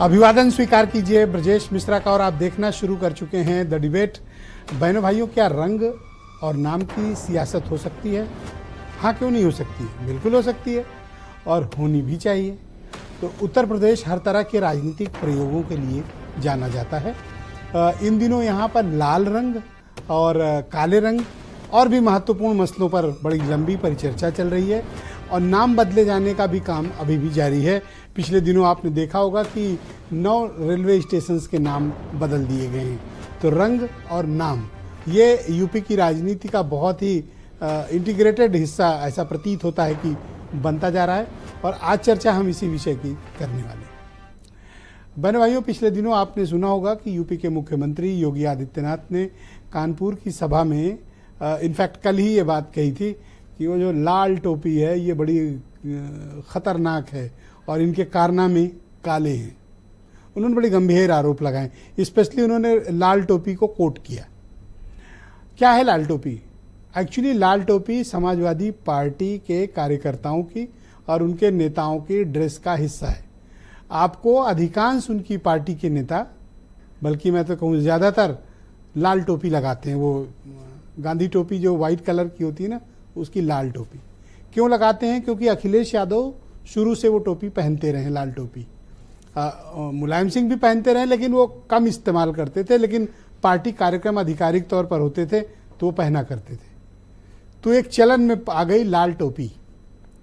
अभिवादन स्वीकार कीजिए ब्रजेश मिश्रा का और आप देखना शुरू कर चुके हैं द डिबेट। बहनों भाइयों, क्या रंग और नाम की सियासत हो सकती है? हाँ, क्यों नहीं हो सकती है? बिल्कुल हो सकती है और होनी भी चाहिए। तो उत्तर प्रदेश हर तरह के राजनीतिक प्रयोगों के लिए जाना जाता है। इन दिनों यहाँ पर लाल रंग और काले रंग और भी महत्वपूर्ण मसलों पर बड़ी लंबी परिचर्चा चल रही है और नाम बदले जाने का भी काम अभी भी जारी है। पिछले दिनों आपने देखा होगा कि 9 रेलवे स्टेशंस के नाम बदल दिए गए हैं। तो रंग और नाम ये यूपी की राजनीति का बहुत ही इंटीग्रेटेड हिस्सा ऐसा प्रतीत होता है कि बनता जा रहा है और आज चर्चा हम इसी विषय की करने वाले हैं। बहनों भाइयों, पिछले दिनों आपने सुना होगा कि यूपी के मुख्यमंत्री योगी आदित्यनाथ ने कानपुर की सभा में इनफैक्ट कल ही ये बात कही थी कि वो जो लाल टोपी है ये बड़ी खतरनाक है और इनके कारनामे काले हैं। उन्होंने बड़े गंभीर आरोप लगाए। स्पेशली उन्होंने लाल टोपी को कोट किया। क्या है लाल टोपी? एक्चुअली लाल टोपी समाजवादी पार्टी के कार्यकर्ताओं की और उनके नेताओं की ड्रेस का हिस्सा है। आपको अधिकांश उनकी पार्टी के नेता, बल्कि मैं तो कहूँ ज़्यादातर, लाल टोपी लगाते हैं। वो गांधी टोपी जो वाइट कलर की होती है ना, उसकी लाल टोपी क्यों लगाते हैं? क्योंकि अखिलेश यादव शुरू से वो टोपी पहनते रहे, लाल टोपी। मुलायम सिंह भी पहनते रहे, लेकिन वो कम इस्तेमाल करते थे। लेकिन पार्टी कार्यक्रम आधिकारिक तौर पर होते थे तो वो पहना करते थे। तो एक चलन में आ गई लाल टोपी।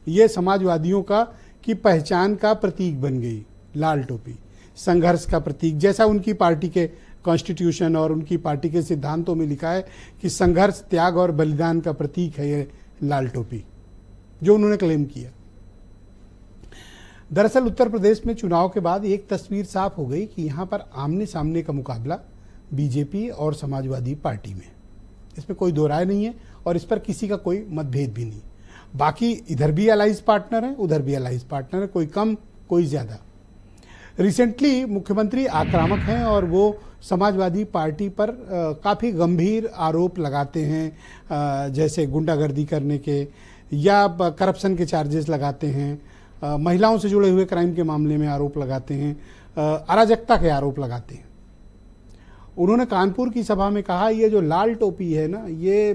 ये समाजवादियों का की पहचान का प्रतीक बन गई। लाल टोपी संघर्ष का प्रतीक, जैसा उनकी पार्टी के कॉन्स्टिट्यूशन और उनकी पार्टी के सिद्धांतों में लिखा है कि संघर्ष, त्याग और बलिदान का प्रतीक है ये लाल टोपी, जो उन्होंने क्लेम किया। दरअसल उत्तर प्रदेश में चुनाव के बाद एक तस्वीर साफ हो गई कि यहाँ पर आमने सामने का मुकाबला बीजेपी और समाजवादी पार्टी में, इसमें कोई दो राय नहीं है और इस पर किसी का कोई मतभेद भी नहीं। बाकी इधर भी अलाइज पार्टनर है, उधर भी अलाइज पार्टनर है, कोई कम कोई ज़्यादा। रिसेंटली मुख्यमंत्री आक्रामक हैं और वो समाजवादी पार्टी पर काफ़ी गंभीर आरोप लगाते हैं, जैसे गुंडागर्दी करने के या करप्शन के चार्जेस लगाते हैं, महिलाओं से जुड़े हुए क्राइम के मामले में आरोप लगाते हैं, अराजकता के आरोप लगाते हैं। उन्होंने कानपुर की सभा में कहा, ये जो लाल टोपी है ना, ये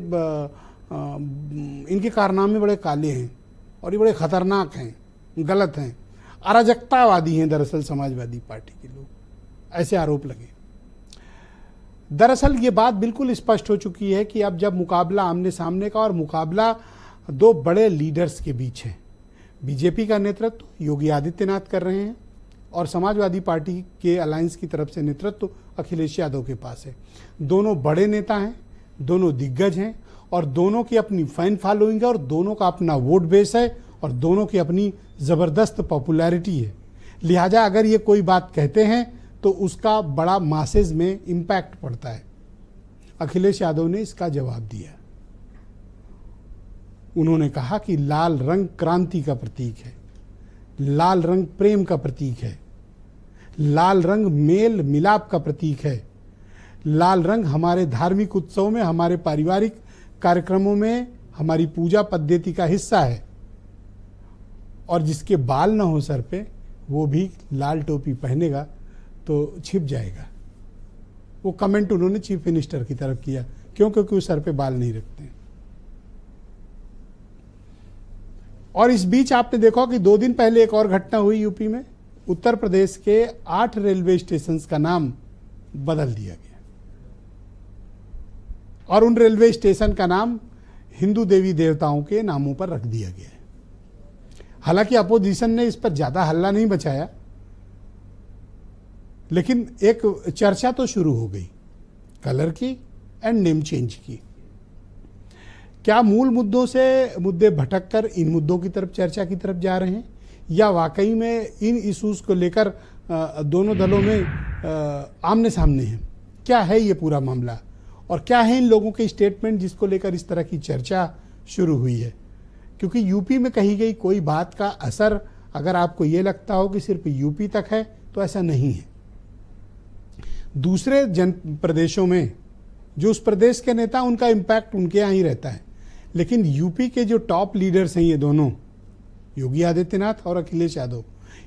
इनके कारनामे बड़े काले हैं और ये बड़े खतरनाक हैं, गलत हैं, अराजकतावादी हैं दरअसल समाजवादी पार्टी के लोग, ऐसे आरोप लगे। दरअसल ये बात बिल्कुल स्पष्ट हो चुकी है कि अब जब मुकाबला आमने सामने का और मुकाबला दो बड़े लीडर्स के बीच है, बीजेपी का नेतृत्व योगी आदित्यनाथ कर रहे हैं और समाजवादी पार्टी के अलायंस की तरफ से नेतृत्व अखिलेश यादव के पास है। दोनों बड़े नेता हैं, दोनों दिग्गज हैं और दोनों की अपनी फैन फॉलोइंग है और दोनों का अपना वोट बेस है और दोनों की अपनी ज़बरदस्त पॉपुलैरिटी है। लिहाजा अगर ये कोई बात कहते हैं तो उसका बड़ा मासेज में इम्पैक्ट पड़ता है। अखिलेश यादव ने इसका जवाब दिया। उन्होंने कहा कि लाल रंग क्रांति का प्रतीक है, लाल रंग प्रेम का प्रतीक है, लाल रंग मेल मिलाप का प्रतीक है, लाल रंग हमारे धार्मिक उत्सवों में, हमारे पारिवारिक कार्यक्रमों में, हमारी पूजा पद्धति का हिस्सा है और जिसके बाल ना हो सर पे वो भी लाल टोपी पहनेगा तो छिप जाएगा। वो कमेंट उन्होंने चीफ मिनिस्टर की तरफ किया। क्यों? क्योंकि वो सर पे बाल नहीं रखते। और इस बीच आपने देखा कि 2 दिन पहले एक और घटना हुई यूपी में। उत्तर प्रदेश के 8 रेलवे स्टेशन का नाम बदल दिया गया और उन रेलवे स्टेशन का नाम हिंदू देवी देवताओं के नामों पर रख दिया गया है। हालांकि अपोजिशन ने इस पर ज्यादा हल्ला नहीं मचाया, लेकिन एक चर्चा तो शुरू हो गई कलर की एंड नेम चेंज की। क्या मूल मुद्दों से मुद्दे भटककर इन मुद्दों की तरफ, चर्चा की तरफ जा रहे हैं या वाकई में इन इश्यूज को लेकर दोनों दलों में आमने सामने हैं? क्या है ये पूरा मामला और क्या है इन लोगों के स्टेटमेंट जिसको लेकर इस तरह की चर्चा शुरू हुई है? क्योंकि यूपी में कही गई कोई बात का असर अगर आपको ये लगता हो कि सिर्फ यूपी तक है तो ऐसा नहीं है। दूसरे प्रदेशों में जो उस प्रदेश के नेता, उनका इम्पैक्ट उनके यहाँ ही रहता है, लेकिन यूपी के जो टॉप लीडर्स हैं ये दोनों, योगी आदित्यनाथ और अखिलेश यादव,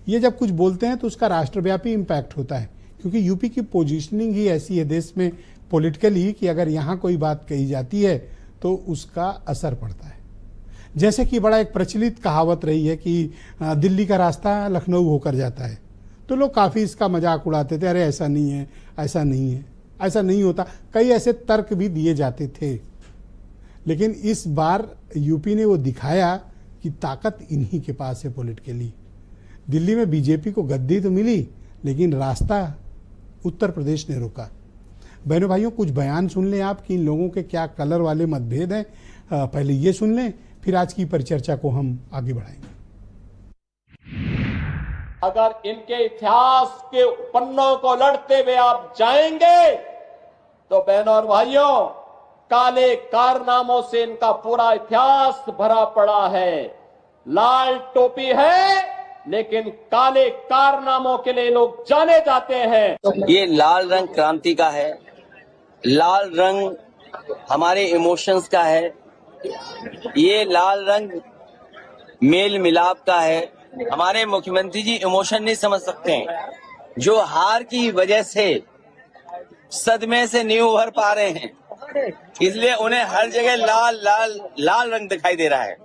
ये जब कुछ बोलते हैं तो उसका राष्ट्रव्यापी इम्पैक्ट होता है, क्योंकि यूपी की पोजीशनिंग ही ऐसी है देश में पॉलिटिकली कि अगर यहाँ कोई बात कही जाती है तो उसका असर पड़ता है। जैसे कि बड़ा एक प्रचलित कहावत रही है कि दिल्ली का रास्ता लखनऊ होकर जाता है, तो लोग काफ़ी इसका मजाक उड़ाते थे, अरे ऐसा नहीं है, ऐसा नहीं है, ऐसा नहीं होता। कई ऐसे तर्क भी दिए जाते थे, लेकिन इस बार यूपी ने वो दिखाया कि ताकत इन्हीं के पास है पॉलिटिकली। दिल्ली में बीजेपी को गद्दी तो मिली, लेकिन रास्ता उत्तर प्रदेश ने रोका। बहनों भाइयों, कुछ बयान सुन लें आप कि इन लोगों के क्या कलर वाले मतभेद हैं। पहले ये सुन लें, फिर आज की परिचर्चा को हम आगे बढ़ाएंगे। अगर इनके इतिहास के पन्नों को लड़ते हुए आप जाएंगे तो बहनों और भाइयों, काले कारनामों से इनका पूरा इतिहास भरा पड़ा है। लाल टोपी है, लेकिन काले कारनामों के लिए लोग जाने जाते हैं। ये लाल रंग क्रांति का है, लाल रंग हमारे इमोशंस का है, ये लाल रंग मेल मिलाप का है। हमारे मुख्यमंत्री जी इमोशन नहीं समझ सकते हैं, जो हार की वजह से सदमे से नहीं उभर पा रहे हैं, इसलिए उन्हें हर जगह लाल लाल लाल रंग दिखाई दे रहा है।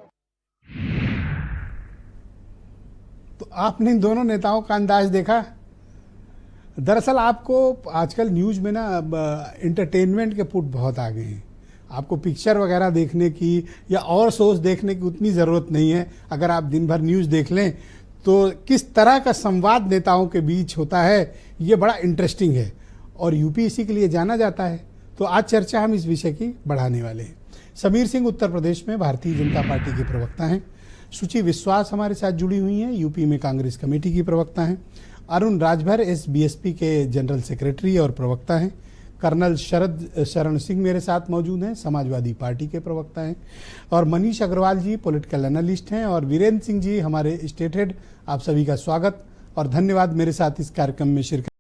तो आपने इन दोनों नेताओं का अंदाज देखा। दरअसल आपको आजकल न्यूज में ना एंटरटेनमेंट के पुट बहुत आ गए हैं। आपको पिक्चर वगैरह देखने की या और शोज देखने की उतनी ज़रूरत नहीं है। अगर आप दिन भर न्यूज़ देख लें तो किस तरह का संवाद नेताओं के बीच होता है, ये बड़ा इंटरेस्टिंग है और यूपी इसी के लिए जाना जाता है। तो आज चर्चा हम इस विषय की बढ़ाने वाले हैं। समीर सिंह उत्तर प्रदेश में भारतीय जनता पार्टी के प्रवक्ता हैं। सुचि विश्वास हमारे साथ जुड़ी हुई हैं, यूपी में कांग्रेस कमेटी की प्रवक्ता हैं। अरुण राजभर SBSP के जनरल सेक्रेटरी और प्रवक्ता हैं। कर्नल शरण सिंह मेरे साथ मौजूद हैं, समाजवादी पार्टी के प्रवक्ता हैं। और मनीष अग्रवाल जी पॉलिटिकल एनालिस्ट हैं। और वीरेंद्र सिंह जी हमारे स्टेट हेड। आप सभी का स्वागत और धन्यवाद मेरे साथ इस कार्यक्रम में शिरकत